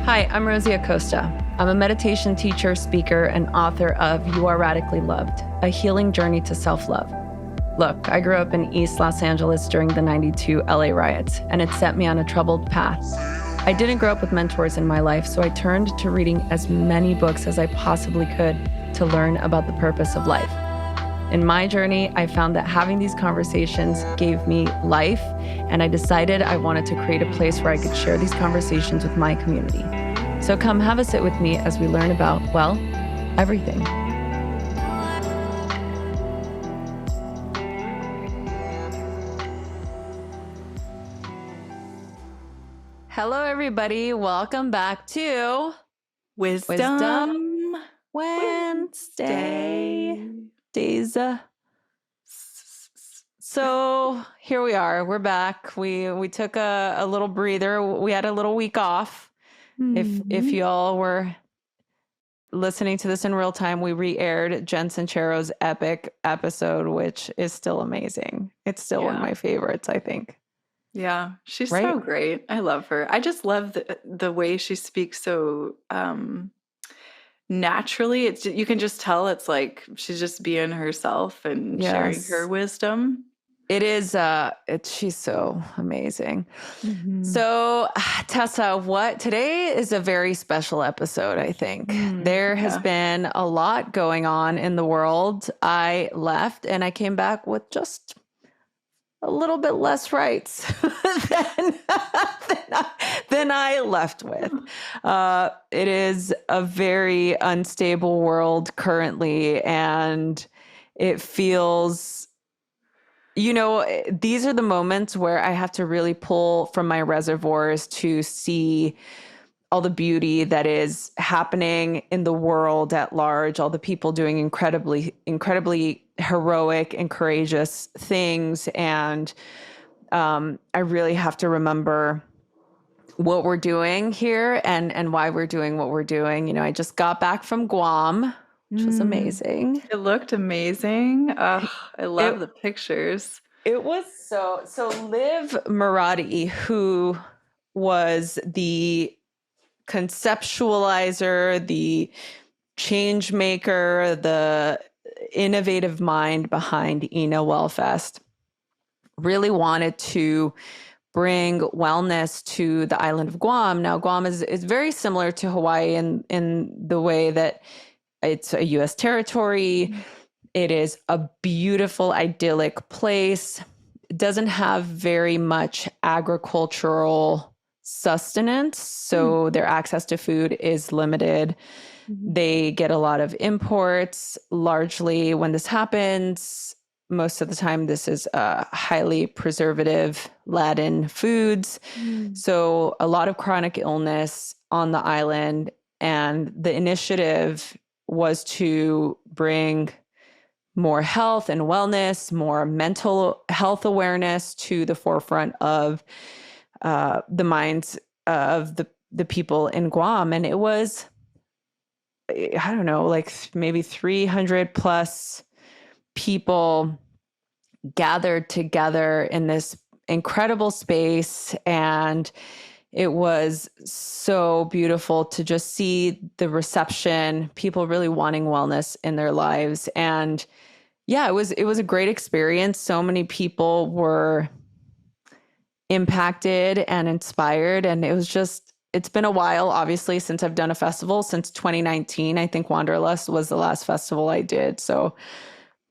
Hi, I'm Rosie Acosta. I'm a meditation teacher, speaker, and author of You Are Radically Loved, a healing journey to self-love. Look, I grew up in East Los Angeles during the '92 LA riots, and it set me on a troubled path. I didn't grow up with mentors in my life, so I turned to reading as many books as I possibly could to learn about the purpose of life. In my journey, I found that having these conversations gave me life, and I decided I wanted to create a place where I could share these conversations with my community. So come have a sit with me as we learn about, well, everything. Hello, everybody. Welcome back to Wisdom Wednesday. So here we are. We're back. We took a little breather. We had a little week off. If y'all were listening to this in real time, we re-aired Jen Sincero's epic episode, which is still amazing. It's still one of my favorites, I think. Yeah, she's Right? so great. I love her. I just love the way she speaks so naturally. It's you can just tell it's like she's just being herself and sharing her wisdom. It is she's so amazing. So Tessa, today is a very special episode, I think. There has been a lot going on in the world. I left and I came back with just a little bit less rights than I left with. It is a very unstable world currently, and it feels, these are the moments where I have to really pull from my reservoirs to see all the beauty that is happening in the world at large, all the people doing incredibly heroic and courageous things. And I really have to remember what we're doing here and why we're doing what we're doing. I just got back from Guam, which was amazing. It looked amazing. I love the pictures. It was so Liv Maradi, who was the conceptualizer, the change maker, the innovative mind behind Ina Wellfest, really wanted to bring wellness to the island of Guam. Now, Guam is very similar to Hawaii in the way that it's a U.S. territory. It is a beautiful, idyllic place. It doesn't have very much agricultural sustenance, so their access to food is limited. They get a lot of imports. Largely, when this happens, most of the time, this is highly preservative-laden foods. So a lot of chronic illness on the island, and the initiative was to bring more health and wellness, more mental health awareness to the forefront of the minds of the people in Guam. And it was, I don't know, like maybe 300 plus people gathered together in this incredible space. And it was so beautiful to just see the reception, people really wanting wellness in their lives. And yeah, it was a great experience. So many people were impacted and inspired. And it's been a while, obviously, since I've done a festival. Since 2019, I think Wanderlust was the last festival I did. So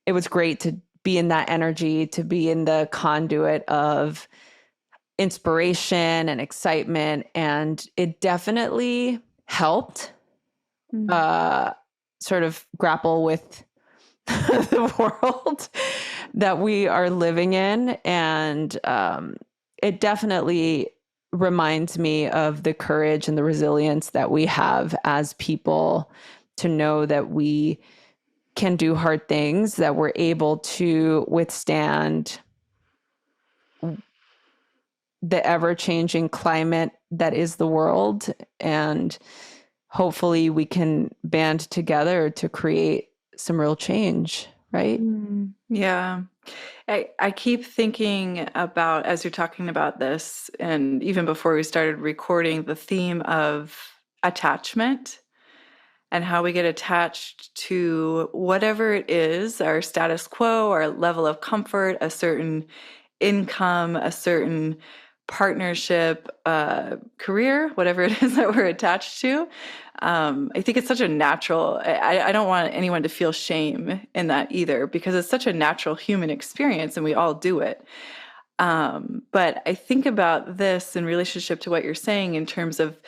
it was great to be in that energy, to be in the conduit of inspiration and excitement. And it definitely helped sort of grapple with the world that we are living in. And it definitely reminds me of the courage and the resilience that we have as people, to know that we can do hard things, that we're able to withstand the ever-changing climate that is the world. And hopefully we can band together to create some real change, right? Yeah. I keep thinking about, as you're talking about this, and even before we started recording, the theme of attachment and how we get attached to whatever it is, our status quo, our level of comfort, a certain income, a certain partnership, career, whatever it is that we're attached to. I think it's such a natural, I don't want anyone to feel shame in that either, because it's such a natural human experience and we all do it. But I think about this in relationship to what you're saying in terms of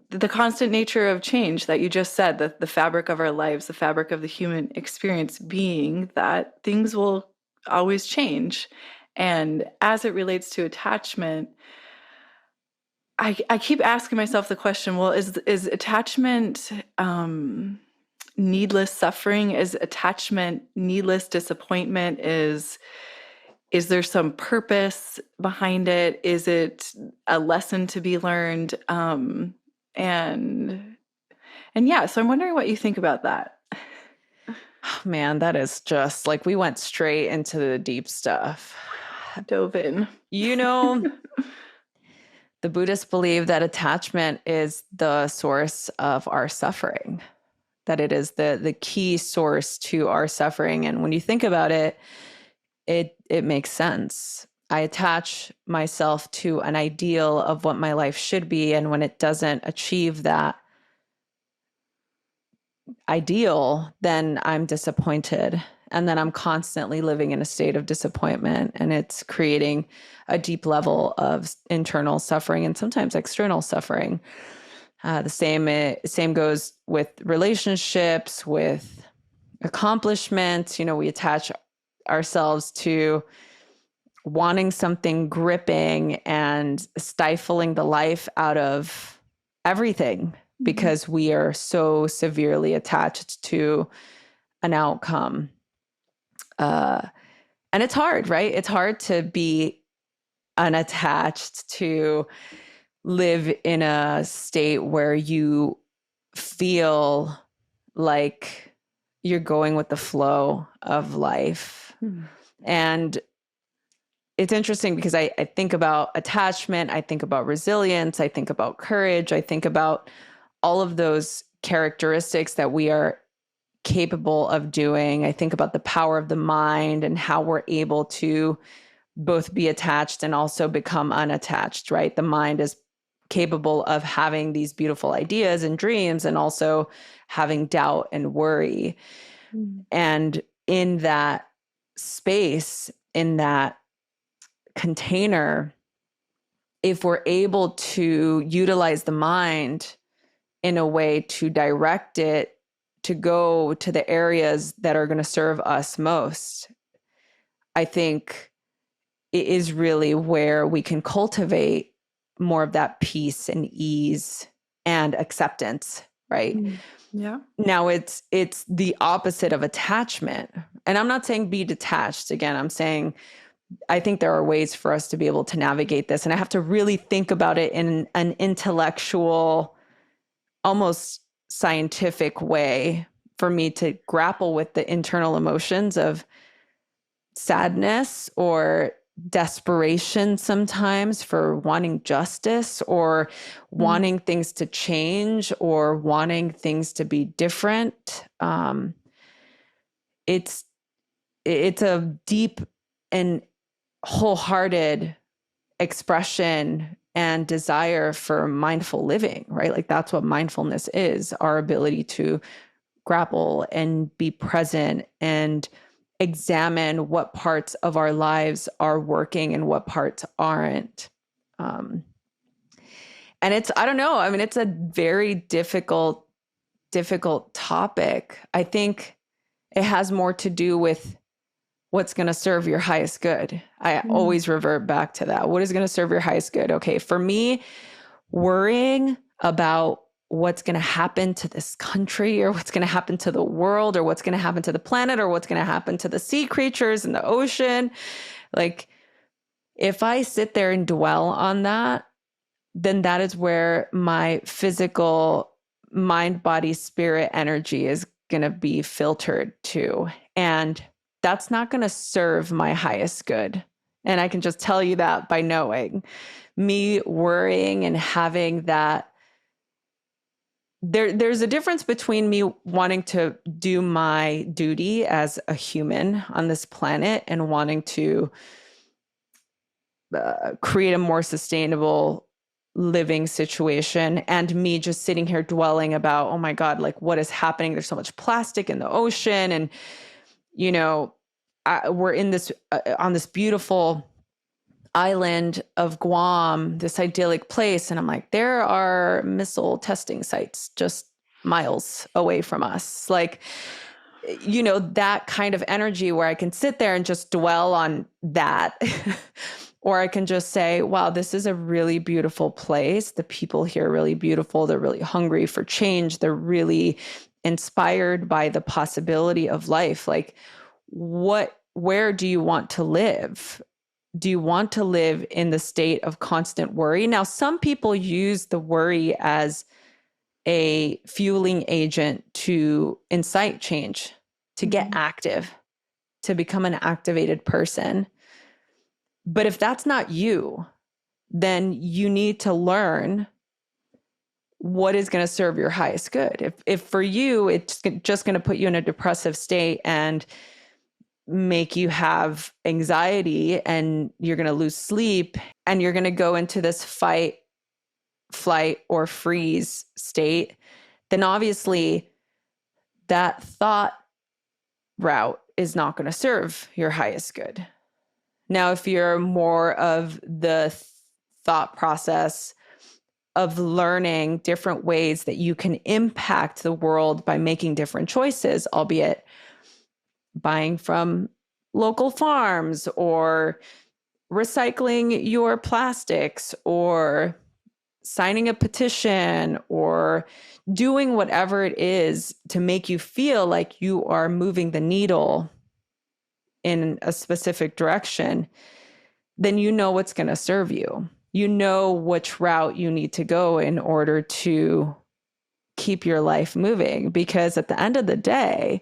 the constant nature of change that you just said, that the fabric of our lives, the fabric of the human experience being that things will always change. And as it relates to attachment, I keep asking myself the question, well, is attachment needless suffering? Is attachment needless disappointment? Is there some purpose behind it? Is it a lesson to be learned? And yeah, so I'm wondering what you think about that. Man, that is just like we went straight into the deep stuff. Dove in. The Buddhists believe that attachment is the source of our suffering, that it is the key source to our suffering. And when you think about it, it makes sense. I attach myself to an ideal of what my life should be. And when it doesn't achieve that ideal, then I'm disappointed. And then I'm constantly living in a state of disappointment. And it's creating a deep level of internal suffering and sometimes external suffering. The same goes with relationships, with accomplishments. We attach ourselves to wanting something gripping and stifling the life out of everything because we are so severely attached to an outcome. And it's hard, right? It's hard to be unattached, to live in a state where you feel like you're going with the flow of life. And it's interesting because I think about attachment, I think about resilience, I think about courage, I think about all of those characteristics that we are capable of doing. I think about the power of the mind and how we're able to both be attached and also become unattached, right? The mind is capable of having these beautiful ideas and dreams and also having doubt and worry. And in that space, in that container, if we're able to utilize the mind in a way to direct it to go to the areas that are going to serve us most, I think it is really where we can cultivate more of that peace and ease and acceptance, right? Yeah. Now it's the opposite of attachment. And I'm not saying be detached. Again, I'm saying I think there are ways for us to be able to navigate this. And I have to really think about it in an intellectual, almost scientific way for me to grapple with the internal emotions of sadness or desperation sometimes for wanting justice or wanting things to change or wanting things to be different. It's a deep and wholehearted expression and desire for mindful living, right? Like that's what mindfulness is, our ability to grapple and be present and examine what parts of our lives are working and what parts aren't. And it's, I don't know, I mean, it's a very difficult topic. I think it has more to do with what's going to serve your highest good. I always revert back to that. What is going to serve your highest good? Okay, for me, worrying about what's going to happen to this country or what's going to happen to the world or what's going to happen to the planet or what's going to happen to the sea creatures in the ocean. Like, if I sit there and dwell on that, then that is where my physical mind, body, spirit energy is going to be filtered to. And that's not going to serve my highest good. And I can just tell you that by knowing. Me worrying and having that, there's a difference between me wanting to do my duty as a human on this planet and wanting to create a more sustainable living situation, and me just sitting here dwelling about, oh my God, like what is happening? There's so much plastic in the ocean. And, you know, we're in this, on this beautiful island of Guam, this idyllic place. And I'm like, there are missile testing sites just miles away from us. Like, you know, that kind of energy where I can sit there and just dwell on that. Or I can just say, wow, this is a really beautiful place. The people here are really beautiful. They're really hungry for change. They're really inspired by the possibility of life. Like, where do you want to live? Do you want to live in the state of constant worry? Now, some people use the worry as a fueling agent to incite change, to get active, to become an activated person. But if that's not you, then you need to learn what is going to serve your highest good. If for you, it's just going to put you in a depressive state and make you have anxiety, and you're going to lose sleep, and you're going to go into this fight, flight, or freeze state, then obviously that thought route is not going to serve your highest good. Now, if you're more of the thought process of learning different ways that you can impact the world by making different choices, albeit buying from local farms or recycling your plastics or signing a petition or doing whatever it is to make you feel like you are moving the needle in a specific direction, then you know what's going to serve you. You know which route you need to go in order to keep your life moving. Because at the end of the day,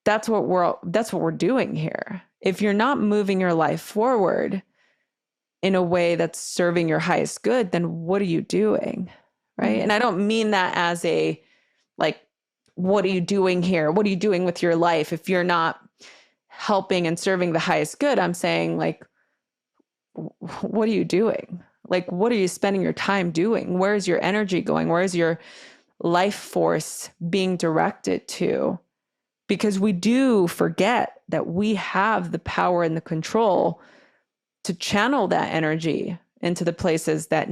that's what we're doing here. If you're not moving your life forward in a way that's serving your highest good, then what are you doing? Right? And I don't mean that as a, like, what are you doing here? What are you doing with your life if you're not helping and serving the highest good? I'm saying, like, what are you doing? Like, what are you spending your time doing? Where's your energy going? Where's your life force being directed to? Because we do forget that we have the power and the control to channel that energy into the places that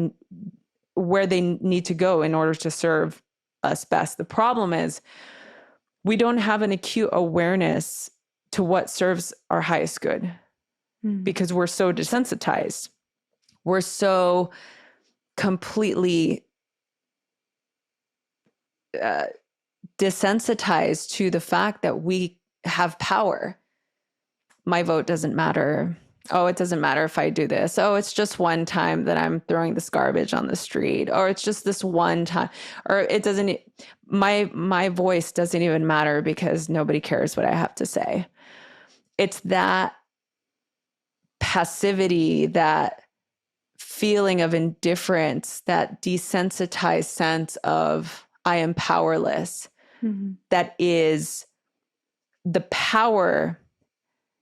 where they need to go in order to serve us best. The problem is we don't have an acute awareness to what serves our highest good because we're so desensitized. We're so completely desensitized to the fact that we have power. My vote doesn't matter. Oh, it doesn't matter if I do this. Oh, it's just one time that I'm throwing this garbage on the street, or it's just this one time, or it doesn't, my voice doesn't even matter because nobody cares what I have to say. It's that passivity, that feeling of indifference, that desensitized sense of I am powerless, that is the power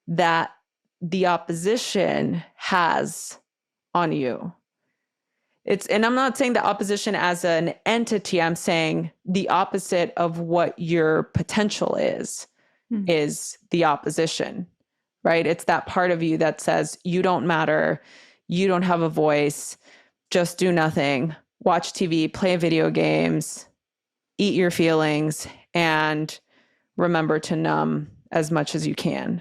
that the opposition has on you. And I'm not saying the opposition as an entity, I'm saying the opposite of what your potential is the opposition, right? It's that part of you that says, you don't matter, you don't have a voice, just do nothing, watch TV, play video games, eat your feelings, and remember to numb as much as you can.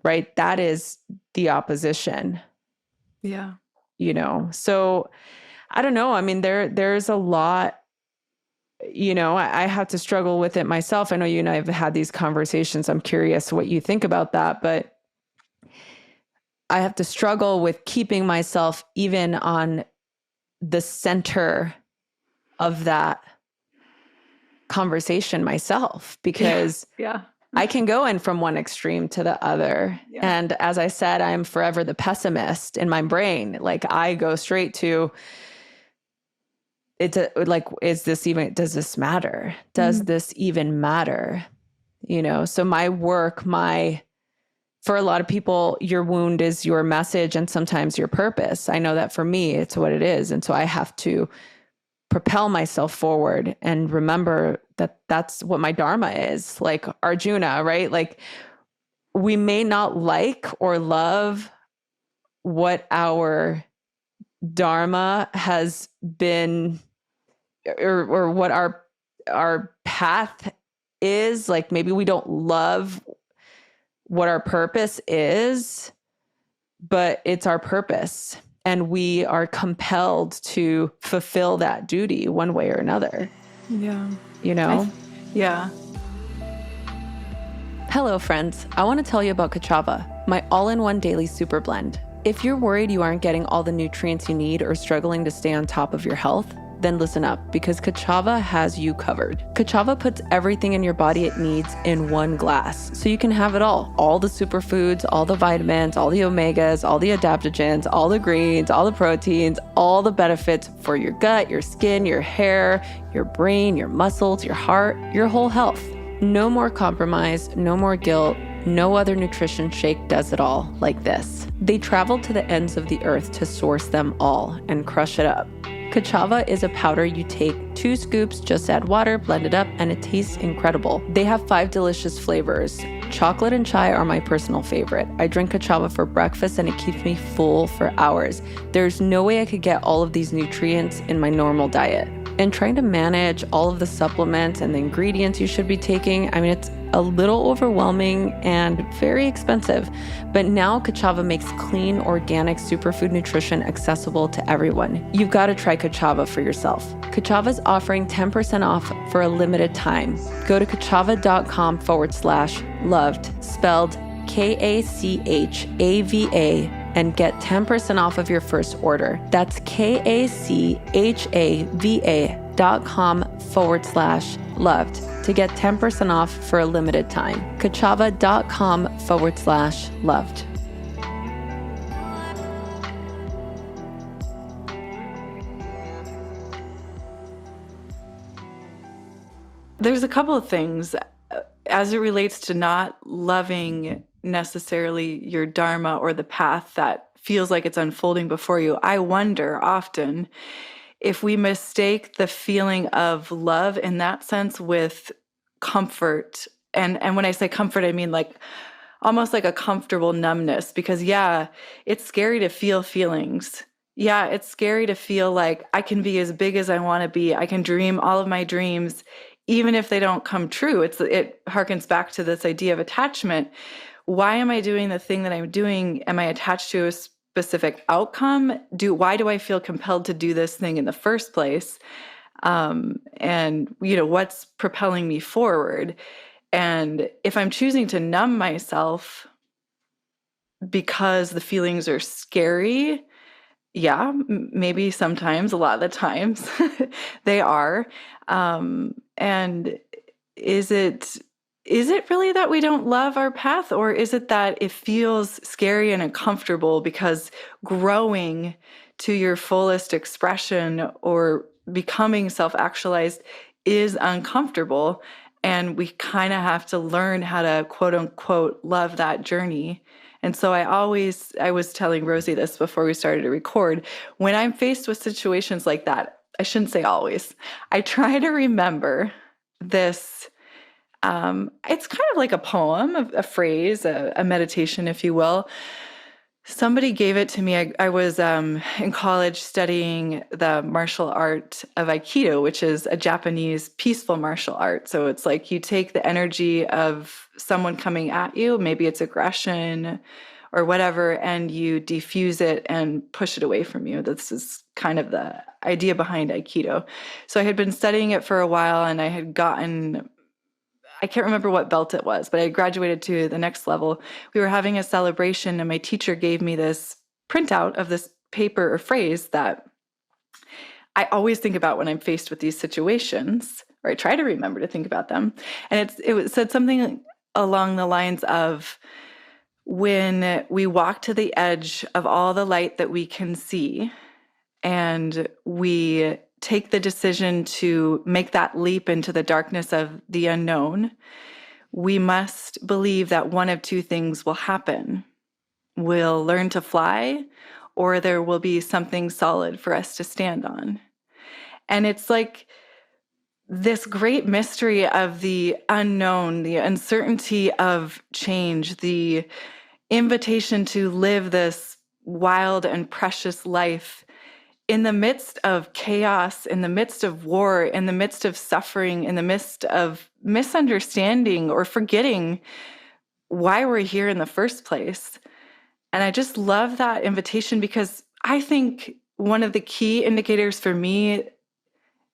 Right? That is the opposition. Yeah. You know, so I don't know. I mean, there's a lot, you know, I have to struggle with it myself. I know you and I have had these conversations. I'm curious what you think about that, but I have to struggle with keeping myself even on the center of that conversation myself, because I can go in from one extreme to the other. Yeah. And as I said, I'm forever the pessimist in my brain. Like I go straight to like, does this matter? Does this even matter? So my work, for a lot of people, your wound is your message and sometimes your purpose. I know that for me, it's what it is. And so I have to propel myself forward and remember that that's what my Dharma is, like Arjuna, right? Like we may not like or love what our Dharma has been, or what our path is. Like maybe we don't love what our purpose is, but it's our purpose. And we are compelled to fulfill that duty one way or another. Yeah. Yeah. Hello, friends. I want to tell you about Kachava, my all-in-one daily super blend. If you're worried you aren't getting all the nutrients you need or struggling to stay on top of your health, then listen up, because Kachava has you covered. Kachava puts everything in your body it needs in one glass, so you can have it all the superfoods, all the vitamins, all the omegas, all the adaptogens, all the greens, all the proteins, all the benefits for your gut, your skin, your hair, your brain, your muscles, your heart, your whole health. No more compromise, no more guilt. No other nutrition shake does it all like this. They traveled to the ends of the earth to source them all and crush it up. Kachava is a powder you take 2 scoops, just add water, blend it up, and it tastes incredible. They have 5 delicious flavors. Chocolate and chai are my personal favorite. I drink Kachava for breakfast and it keeps me full for hours. There's no way I could get all of these nutrients in my normal diet. And trying to manage all of the supplements and the ingredients you should be taking, I mean, it's a little overwhelming and very expensive. But now Kachava makes clean, organic superfood nutrition accessible to everyone. You've got to try Kachava for yourself. Kachava's offering 10% off for a limited time. Go to kachava.com/loved, spelled Kachava, and get 10% off of your first order. That's kachava.com/loved to get 10% off for a limited time. kachava.com/loved. There's a couple of things as it relates to not loving necessarily your Dharma or the path that feels like it's unfolding before you. I wonder often if we mistake the feeling of love in that sense with comfort. And when I say comfort, I mean like almost like a comfortable numbness, because yeah, it's scary to feel feelings. Yeah, it's scary to feel like I can be as big as I want to be. I can dream all of my dreams, even if they don't come true. It harkens back to this idea of attachment. Why am I doing the thing that I'm doing? Am I attached to a specific outcome? Why do I feel compelled to do this thing in the first place? And what's propelling me forward? And if I'm choosing to numb myself because the feelings are scary, yeah, maybe sometimes, a lot of the times they are. And is it really that we don't love our path, or is it that it feels scary and uncomfortable because growing to your fullest expression or becoming self-actualized is uncomfortable, and we kind of have to learn how to quote unquote love that journey? And so I was telling Rosie this before we started to record, when I'm faced with situations like that, I shouldn't say always, I try to remember this. It's kind of like a poem, a phrase, a meditation, if you will. Somebody gave it to me. I was in college studying the martial art of Aikido, which is a Japanese peaceful martial art. So it's like you take the energy of someone coming at you, maybe it's aggression or whatever, and you diffuse it and push it away from you. This is kind of the idea behind Aikido. So I had been studying it for a while, and I had gotten, I can't remember what belt it was, but I graduated to the next level. We were having a celebration, and my teacher gave me this printout of this paper or phrase that I always think about when I'm faced with these situations, or I try to remember to think about them. And it said something along the lines of when we walk to the edge of all the light that we can see, and we take the decision to make that leap into the darkness of the unknown, we must believe that one of two things will happen. We'll learn to fly, or there will be something solid for us to stand on. And it's like this great mystery of the unknown, the uncertainty of change, the invitation to live this wild and precious life in the midst of chaos, in the midst of war, in the midst of suffering, in the midst of misunderstanding or forgetting why we're here in the first place. And I just love that invitation, because I think one of the key indicators for me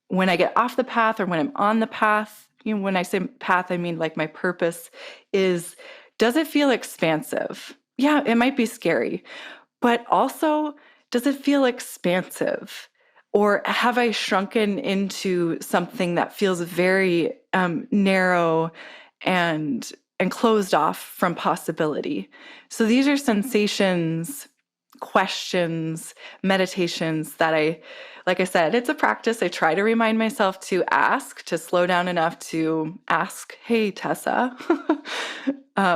when I get off the path or when I'm on the path, when I say path, I mean like my purpose, is, does it feel expansive? Yeah, it might be scary, but also, does it feel expansive? Or have I shrunken into something that feels very narrow and closed off from possibility? So these are sensations, questions, meditations that like I said, it's a practice. I try to remind myself to ask, to slow down enough to ask, hey, Tessa,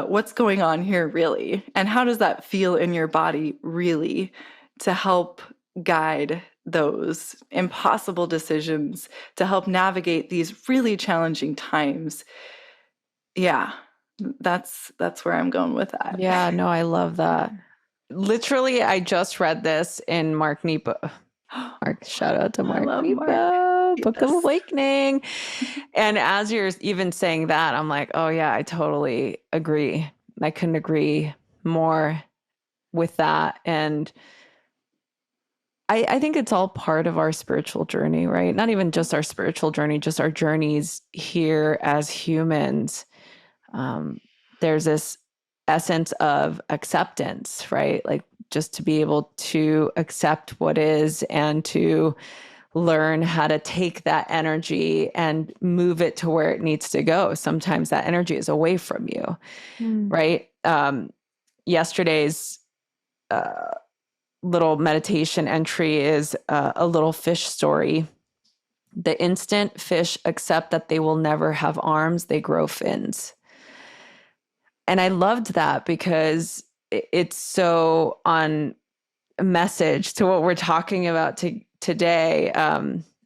what's going on here really? And how does that feel in your body really, to help guide those impossible decisions, to help navigate these really challenging times. Yeah, that's where I'm going with that. Yeah, no, I love that. Literally, I just read this in Mark Nepo. Mark, shout out to Mark Nepo, Mark. Book of Awakening. And as you're even saying that, I'm like, oh yeah, I totally agree. I couldn't agree more with that. And I think it's all part of our spiritual journey, right? Not even just our spiritual journey, just our journeys here as humans. There's this essence of acceptance, right? Like just to be able to accept what is and to learn how to take that energy and move it to where it needs to go. Sometimes that energy is away from you, right? Yesterday's little meditation entry is a little fish story. The instant fish accept that they will never have arms, they grow fins. And I loved that because it's so on message to what we're talking about today.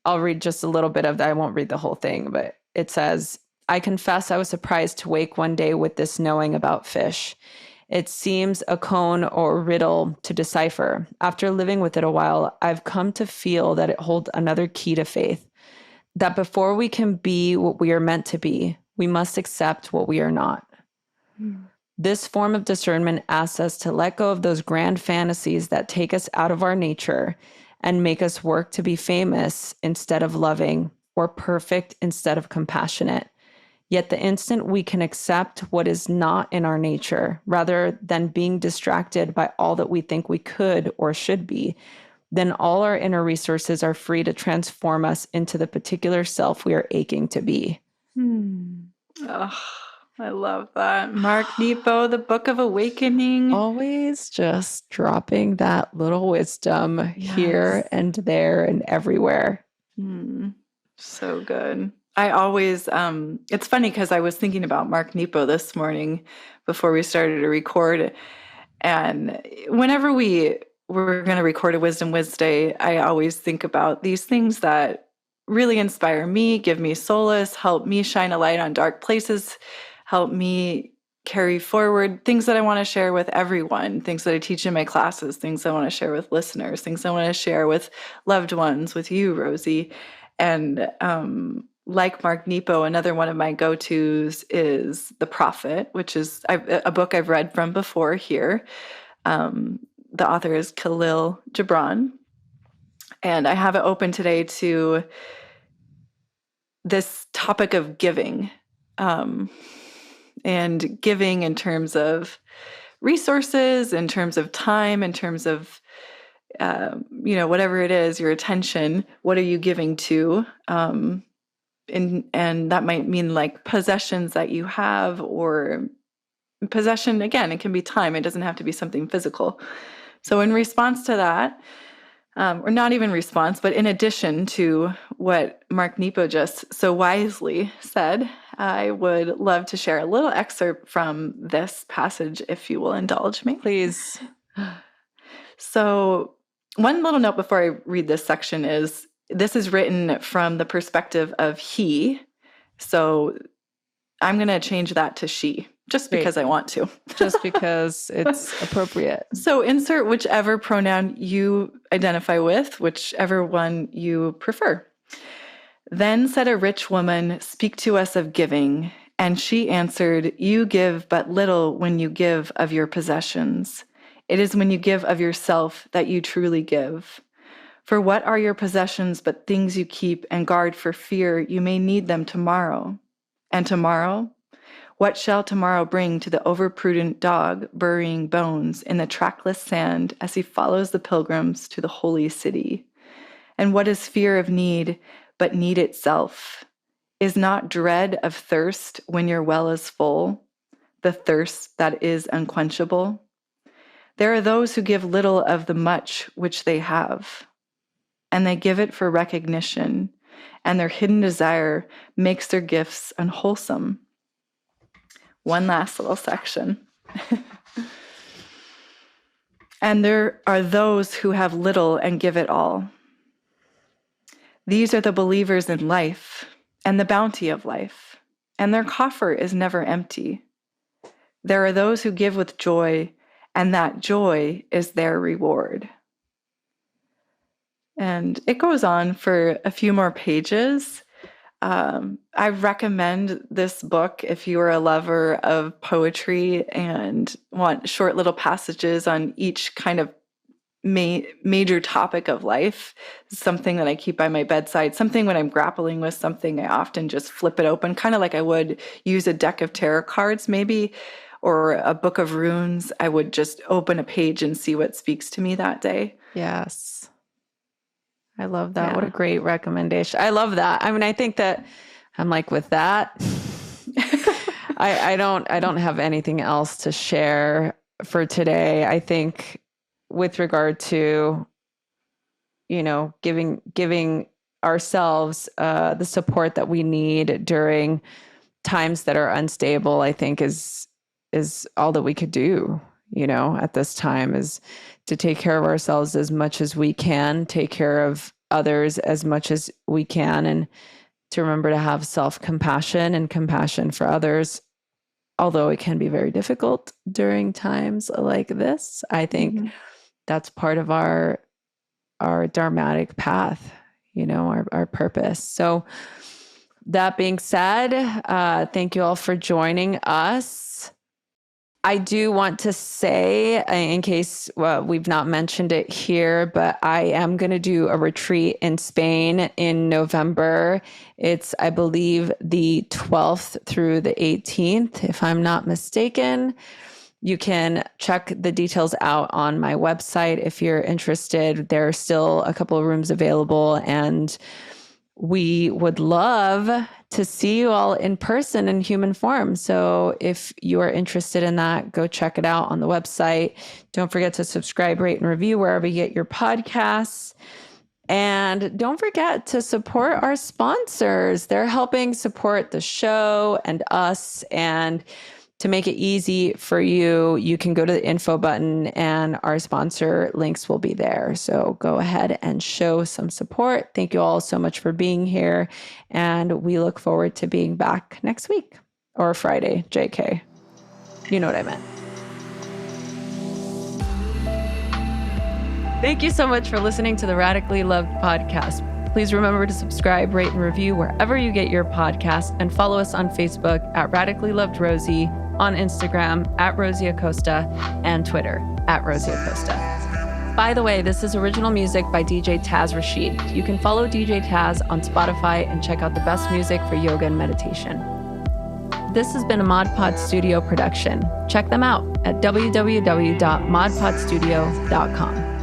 I'll read just a little bit of that. I won't read the whole thing, but it says, I confess I was surprised to wake one day with this knowing about fish. It seems a cone or riddle to decipher. After living with it a while, I've come to feel that it holds another key to faith, that before we can be what we are meant to be, we must accept what we are not. This form of discernment asks us to let go of those grand fantasies that take us out of our nature and make us work to be famous instead of loving, or perfect instead of compassionate. Yet the instant we can accept what is not in our nature, rather than being distracted by all that we think we could or should be, then all our inner resources are free to transform us into the particular self we are aching to be. Oh, I love that. Mark Nepo, the Book of Awakening. Always just dropping that little wisdom here and there and everywhere. So good. I always, it's funny because I was thinking about Mark Nepo this morning before we started to record. And whenever we're going to record a Wisdom Wednesday, I always think about these things that really inspire me, give me solace, help me shine a light on dark places, help me carry forward things that I want to share with everyone, things that I teach in my classes, things I want to share with listeners, things I want to share with loved ones, with you, Rosie. And like Mark Nepo, another one of my go-tos is The Prophet, which is a book I've read from before here. The author is Khalil Gibran. And I have it open today to this topic of giving. And giving in terms of resources, in terms of time, in terms of, whatever it is, your attention, what are you giving to? and that might mean like possessions that you have, or possession, again, it can be time. It doesn't have to be something physical. So in response to that, or not even response, but in addition to what Mark Nepo just so wisely said, I would love to share a little excerpt from this passage, if you will indulge me. Please. So one little note before I read this section is, this is written from the perspective of he. So I'm going to change that to she, just because I want to. Just because it's appropriate. So insert whichever pronoun you identify with, whichever one you prefer. Then said a rich woman, "Speak to us of giving." And she answered, "You give but little when you give of your possessions. It is when you give of yourself that you truly give. For what are your possessions but things you keep and guard for fear you may need them tomorrow? And tomorrow? What shall tomorrow bring to the overprudent dog burying bones in the trackless sand as he follows the pilgrims to the holy city? And what is fear of need but need itself? Is not dread of thirst when your well is full, the thirst that is unquenchable? There are those who give little of the much which they have, and they give it for recognition, and their hidden desire makes their gifts unwholesome. One last little section. And there are those who have little and give it all. These are the believers in life and the bounty of life, and their coffer is never empty. There are those who give with joy, and that joy is their reward. And it goes on for a few more pages. I recommend this book if you are a lover of poetry and want short little passages on each kind of major topic of life. It's something that I keep by my bedside. Something when I'm grappling with something, I often just flip it open, kind of like I would use a deck of tarot cards maybe, or a book of runes. I would just open a page and see what speaks to me that day. Yes. I love that. Yeah. What a great recommendation. I love that. I mean, I think that I'm like, with that, I don't have anything else to share for today. I think with regard to, giving ourselves the support that we need during times that are unstable, I think is all that we could do, at this time, is to take care of ourselves as much as we can, take care of others as much as we can, and to remember to have self-compassion and compassion for others. Although it can be very difficult during times like this, I think that's part of our dharmatic path, our purpose. So that being said, thank you all for joining us. I do want to say, in case we've not mentioned it here, but I am going to do a retreat in Spain in November. It's, I believe, the 12th through the 18th, if I'm not mistaken. You can check the details out on my website if you're interested. There are still a couple of rooms available, and we would love to see you all in person in human form. So if you are interested in that, go check it out on the website. Don't forget to subscribe, rate, and review wherever you get your podcasts. And don't forget to support our sponsors. They're helping support the show and us. And to make it easy for you, you can go to the info button and our sponsor links will be there. So go ahead and show some support. Thank you all so much for being here. And we look forward to being back next week or Friday, JK. You know what I meant. Thank you so much for listening to the Radically Loved podcast. Please remember to subscribe, rate, and review wherever you get your podcast, and follow us on Facebook at Radically Loved Rosie, on Instagram at Rosie Acosta, and Twitter at Rosie Acosta. By the way, this is original music by DJ Taz Rashid. You can follow DJ Taz on Spotify and check out the best music for yoga and meditation. This has been a Mod Pod Studio production. Check them out at www.modpodstudio.com.